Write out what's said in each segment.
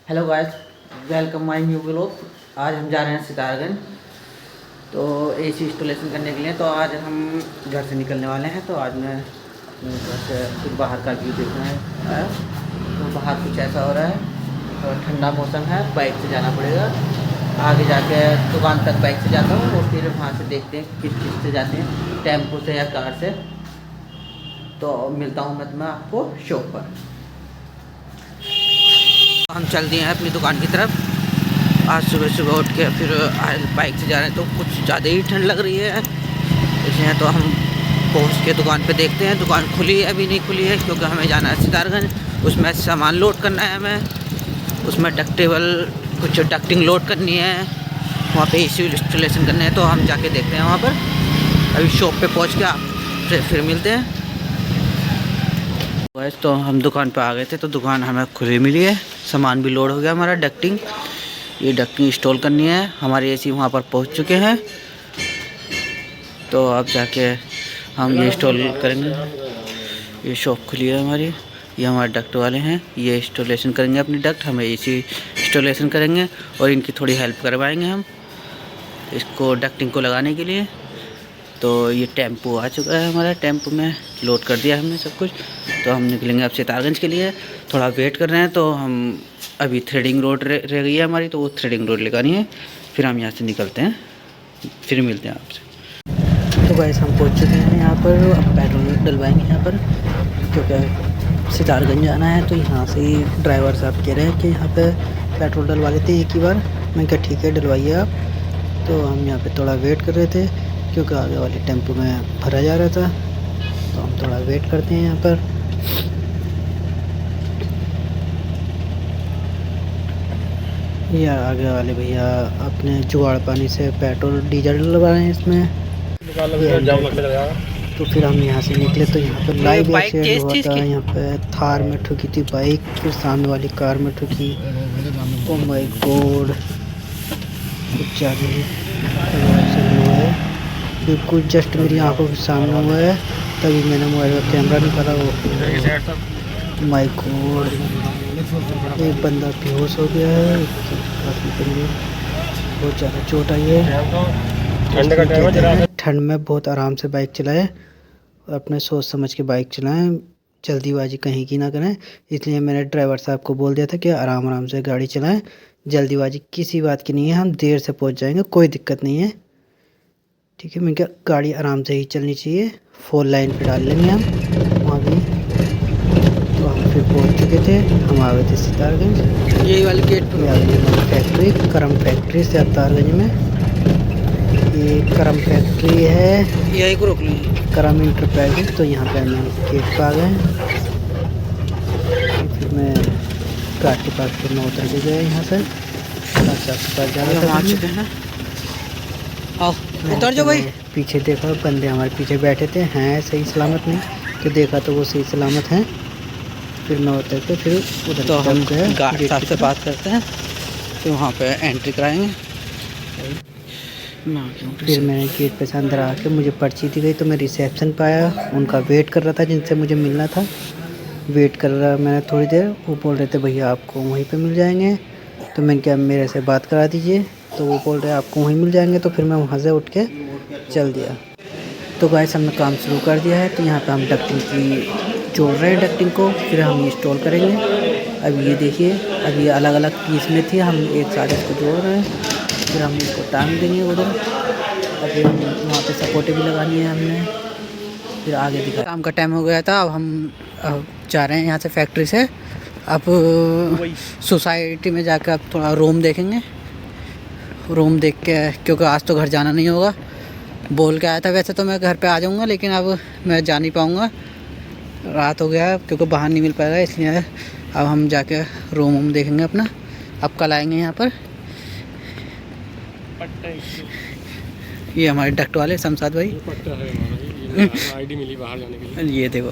Hello guys, welcome my new vlog. आज हम जा रहे हैं सितारगंज तो एसी इंस्टॉलेशन करने के लिए। तो आज हम घर से निकलने वाले हैं। तो आज मैं घर से कुछ बाहर का व्यू देखना है। तो बाहर कुछ ऐसा हो रहा है और ठंडा मौसम है। बाइक से जाना पड़ेगा, आगे जाके दुकान तक बाइक से जाता हूँ और फिर वहाँ से देखते हैं किस चीज़ से जाते हैं, टेम्पो से या कार से। तो मिलता हूँ मैं तुम्हें आपको शॉप पर। हम चल दिए हैं अपनी दुकान की तरफ। आज सुबह सुबह उठ के फिर बाइक से जा रहे हैं तो कुछ ज़्यादा ही ठंड लग रही है, इसलिए तो हम पहुंच के दुकान पे देखते हैं। दुकान खुली है अभी नहीं खुली है, क्योंकि हमें जाना है सितारगंज। उसमें सामान लोड करना है हमें, उसमें कुछ डक्टिंग लोड करनी है, वहाँ पे एसी इंस्टॉलेशन करने हैं। तो हम जाके देखते हैं वहाँ पर। अभी शॉप पे पहुँच के आप फिर मिलते हैं। तो हम दुकान पे आ गए थे तो दुकान हमें खुली मिली है, सामान भी लोड हो गया हमारा। ये डक्टिंग इंस्टॉल करनी है। हमारे एसी वहाँ पर पहुँच चुके हैं, तो अब जाके हम ये इंस्टॉल करेंगे। ये शॉप खुली है हमारी, ये हमारे डक्ट वाले हैं, ये इंस्टॉलेशन करेंगे अपनी डक्ट। हमें एसी इंस्टॉलेशन करेंगे और इनकी थोड़ी हेल्प करवाएंगे हम इसको डक्टिंग को लगाने के लिए। तो ये टेम्पो आ चुका है हमारा, टेम्पो में लोड कर दिया हमने सब कुछ। तो हम निकलेंगे अब सितारगंज के लिए। थोड़ा वेट कर रहे हैं, तो हम अभी थ्रेडिंग रोड रह गई है हमारी, तो वो थ्रेडिंग रोड लगानी है। फिर हम यहाँ से निकलते हैं, फिर मिलते हैं आपसे। तो गाइस हम पहुँच चुके हैं यहाँ पर। अब पेट्रोल डलवाएंगे यहाँ पर, क्योंकि सितारगंज जाना है। तो यहाँ से ही ड्राइवर साहब कह रहे हैं कि यहाँ पर पेट्रोल डलवा लेते हैं एक ही बार। मैं कहा ठीक है डलवाइए आप। तो हम यहाँ पर थोड़ा वेट कर रहे थे, क्योंकि आगे वाले टेम्पो में भरा जा रहा था। तो हम थोड़ा वेट करते हैं यहाँ पर। ये आगे वाले भैया अपने जुगाड़ पानी से पेट्रोल डीजल डलवा रहे हैं इसमें। तो फिर हम यहाँ से निकले तो यहाँ पर लाइव एक्सीडेंट हुआ था। यहाँ पे थार में ठुकी थी बाइक, फिर सामने वाली कार में ठुकी। ओह माय गॉड, कुछ ज़्यादा ही एक्सीडेंट हुआ है। बिल्कुल जस्ट मेरी आंखों के सामने हुआ है, तभी मैंने मोबाइल का कैमरा निकाला। वो माय गॉड, एक बंदा बेहोश हो गया है, बहुत ज़्यादा चोट आई है। ठंड में बहुत आराम से बाइक चलाएं और अपने सोच समझ के बाइक चलाएं, जल्दीबाजी कहीं की ना करें। इसलिए मैंने ड्राइवर साहब को बोल दिया था कि आराम आराम से गाड़ी चलाएं, जल्दीबाजी किसी बात की नहीं है, हम देर से पहुंच जाएंगे, कोई दिक्कत नहीं है, ठीक है। मैं क्या, गाड़ी आराम से ही चलनी चाहिए। 4 लाइन पे डाल लेंगे हम वहाँ भी। तो हम फिर पहुँच चुके थे, हम आ गए थे सितारगंज। यही वाली गेट पर आ गई हमारी फैक्ट्री, करम फैक्ट्री सितारगंज में। ये करम फैक्ट्री है, यही को रोक लीजिए, करम इंटरप्राइजेज। तो यहाँ पे हम गेट पर आ गए। फिर मैं गाड़ी के पास फिर मैं उतर के गया यहाँ से, पास जा रहा था। आओ उतर जाओ भाई। पीछे देखा, बंदे हमारे पीछे बैठे थे, हैं सही सलामत नहीं, तो देखा तो वो सही सलामत हैं। फिर मैं उतर के फिर उधर तो हम गार्ड साहब से बात करते हैं, फिर वहाँ पे एंट्री कराएंगे। फिर मैंने गेट पे से अंदर आके मुझे पर्ची दी गई, तो मैं रिसेप्शन पे आया। उनका वेट कर रहा था, जिनसे मुझे मिलना था। वेट कर रहा मैंने थोड़ी देर। वो बोल रहे थे भैया आपको वहीं पर मिल जाएंगे। तो मैंने क्या, मेरे से बात करा दीजिए। तो वो बोल रहे हैं आपको वहीं मिल जाएंगे। तो फिर मैं वहाँ से उठ के चल दिया। तो गाइस हमने काम शुरू कर दिया है। तो यहाँ पे हम डक्टिंग की जोड़ रहे हैं, डक्टिंग को फिर हम इंस्टॉल करेंगे। अब ये देखिए, अब ये अलग अलग पीस में थी, हम एक साथ इसको जोड़ रहे हैं, फिर हम इसको टांग देंगे उधर। अभी हम वहाँ पे सपोर्टें भी लगानी है हमने, फिर आगे दिखा। काम का टाइम हो गया था, अब हम जा रहे हैं यहाँ से फैक्ट्री से। अब सोसाइटी में जाकर अब थोड़ा रूम देखेंगे। रूम देख के, क्योंकि आज तो घर जाना नहीं होगा। बोल के आया था वैसे तो मैं घर पे आ जाऊंगा, लेकिन अब मैं जा नहीं पाऊंगा, रात हो गया है, क्योंकि बाहर नहीं मिल पाएगा। इसलिए अब हम जाके रूम देखेंगे अपना। अब कल आएंगे यहाँ पर। ये हमारे डक्ट वाले शमशाद भाई, आईडी मिली बाहर जाने के लिए। ये देखो,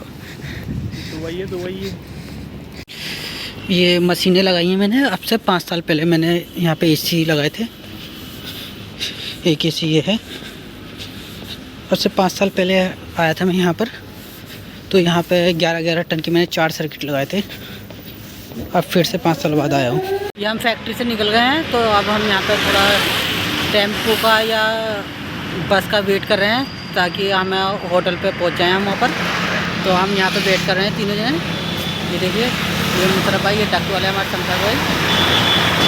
ये मशीनें लगाई हैं मैंने। अब से 5 साल पहले मैंने यहाँ पे एसी लगाए थे। एक एसी ये है, अब से 5 साल पहले आया था मैं यहाँ पर। तो यहाँ पे 11-11 टन के मैंने 4 सर्किट लगाए थे। अब फिर से 5 साल बाद आया हूँ। ये हम फैक्ट्री से निकल गए हैं, तो अब हम यहाँ पर थोड़ा टेम्पो का या बस का वेट कर रहे हैं ताकि हमें होटल पे पहुँच जाएँ हम वहाँ पर। तो हम यहाँ पे वेट कर रहे हैं तीनों जने। ये देखिए, ये मुशर्रफ भाई, ये डॉक्टर वाले हमारे शमशाद भाई,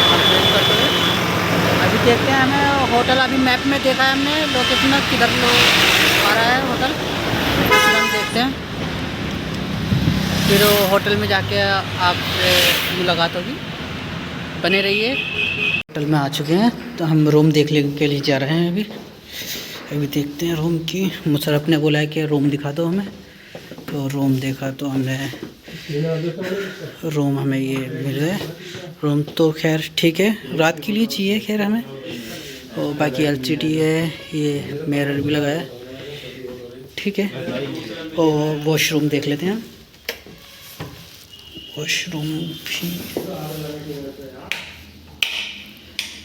हम वेट करते हुए अभी देखते हैं। हमें होटल अभी मैप में देखा है हमने लोकेशन में किधर आ रहा है होटल, फिर हम देखते हैं, फिर होटल में जाके आपसे मुलाकात होगी। बने रहिए। होटल में आ चुके हैं, तो हम रूम देखने के लिए जा रहे हैं। अभी देखते हैं रूम की। मुशर्रफ ने बोला है कि रूम दिखा दो हमें, तो रूम देखा तो हमें रूम ये मिल गए। रूम तो खैर ठीक है, रात के लिए चाहिए खैर हमें। और बाकी एलसीडी है, ये मिरर भी लगा है, ठीक है। और वॉशरूम देख लेते हैं। वॉशरूम भी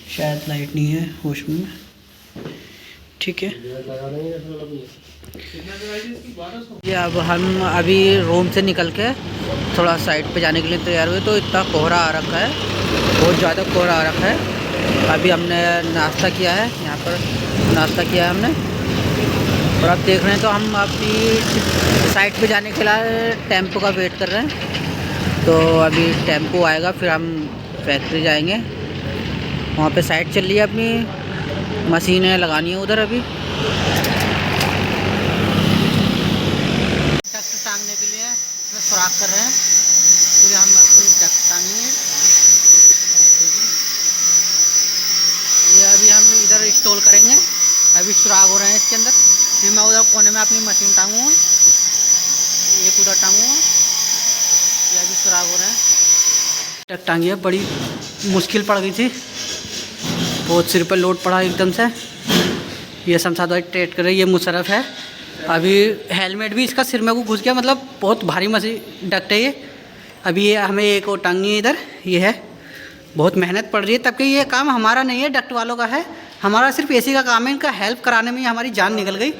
शायद लाइट नहीं है वॉशरूम में, ठीक है। ये अब हम अभी रूम से निकल के थोड़ा साइड पे जाने के लिए तैयार हुए, तो इतना कोहरा आ रखा है, बहुत ज़्यादा कोहरा आ रखा है। अभी हमने नाश्ता किया है, यहाँ पर नाश्ता किया है हमने, और अब देख रहे हैं तो हम अभी साइड पे जाने के लिए टेम्पो का वेट कर रहे हैं। तो अभी टेम्पो आएगा, फिर हम फैक्ट्री जाएंगे। वहाँ पे साइड चल रही है, अपनी मशीनें लगानी है उधर। अभी ट्रैक्टर टांगने के लिए सुराख कर रहे हैं, फिर हम अपनी ट्रैक्टर टांगेंगे। ये अभी हम इधर इंस्टॉल करेंगे। अभी सुराख हो रहे हैं इसके अंदर, फिर मैं उधर कोने में अपनी मशीन टांगूँगा, एक उधर टांगूँगा। ये अभी सुराख हो रहे हैं। ट्रैक्टर टांगी है, बड़ी मुश्किल पड़ गई थी, बहुत सिर पर लोड पड़ा एकदम से। ये शमशाद भाई ट्रेड कर रहे हैं, ये मुशर्रफ है। अभी हेलमेट भी इसका सिर में को घुस गया, मतलब बहुत भारी मशीन डक्ट है ये। अभी ये हमें एक और टांगनी है इधर, ये है, बहुत मेहनत पड़ रही है। तब कि ये काम हमारा नहीं है, डक्ट वालों का है, हमारा सिर्फ एसी का काम है। इनका हेल्प कराने में हमारी जान निकल गई।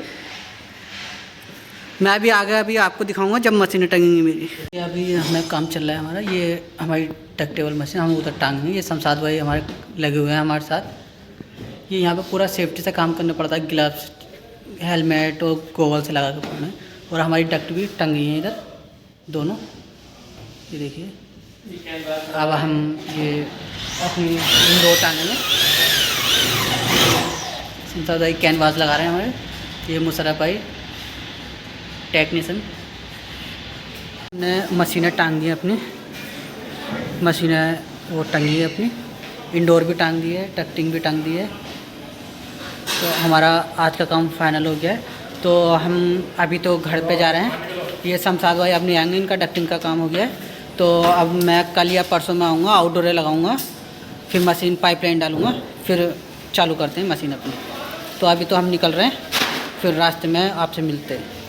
मैं अभी आगे अभी आपको दिखाऊंगा जब मशीनें टंगेंगी मेरी। ये अभी हमें काम चल रहा है हमारा, ये हमारी डक्टेबल मशीन हम उधर टांगेंगे। ये शमशाद भाई हमारे लगे हुए हैं हमारे साथ। ये यहाँ पे पूरा सेफ्टी से काम करना पड़ता है, ग्लव्स, हेलमेट और गोगल से लगा कर पड़ना है। और हमारी डक्ट भी टंगी है इधर दोनों, ये देखिए। अब हम ये अपनी इंडोर टांगेंगे। शमशाद भाई कैनवास लगा रहे हैं हमारे, ये मुशर्रफ भाई टेक्नीशियन ने मशीनें टांग दी है अपनी, मशीनें वो टंगी है अपनी, इंडोर भी टांग दी है, डक्टिंग भी टांग दी है। तो हमारा आज का काम फाइनल हो गया है। तो हम अभी तो घर पे जा रहे हैं। ये शमशाद भाई अपनी आएंगे, इनका डक्टिंग का काम हो गया है। तो अब मैं कल या परसों में आऊँगा, आउटडोर लगाऊँगा, फिर मशीन पाइपलाइन डालूँगा, फिर चालू करते हैं मशीन अपनी। तो अभी तो हम निकल रहे हैं, फिर रास्ते में आपसे मिलते हैं।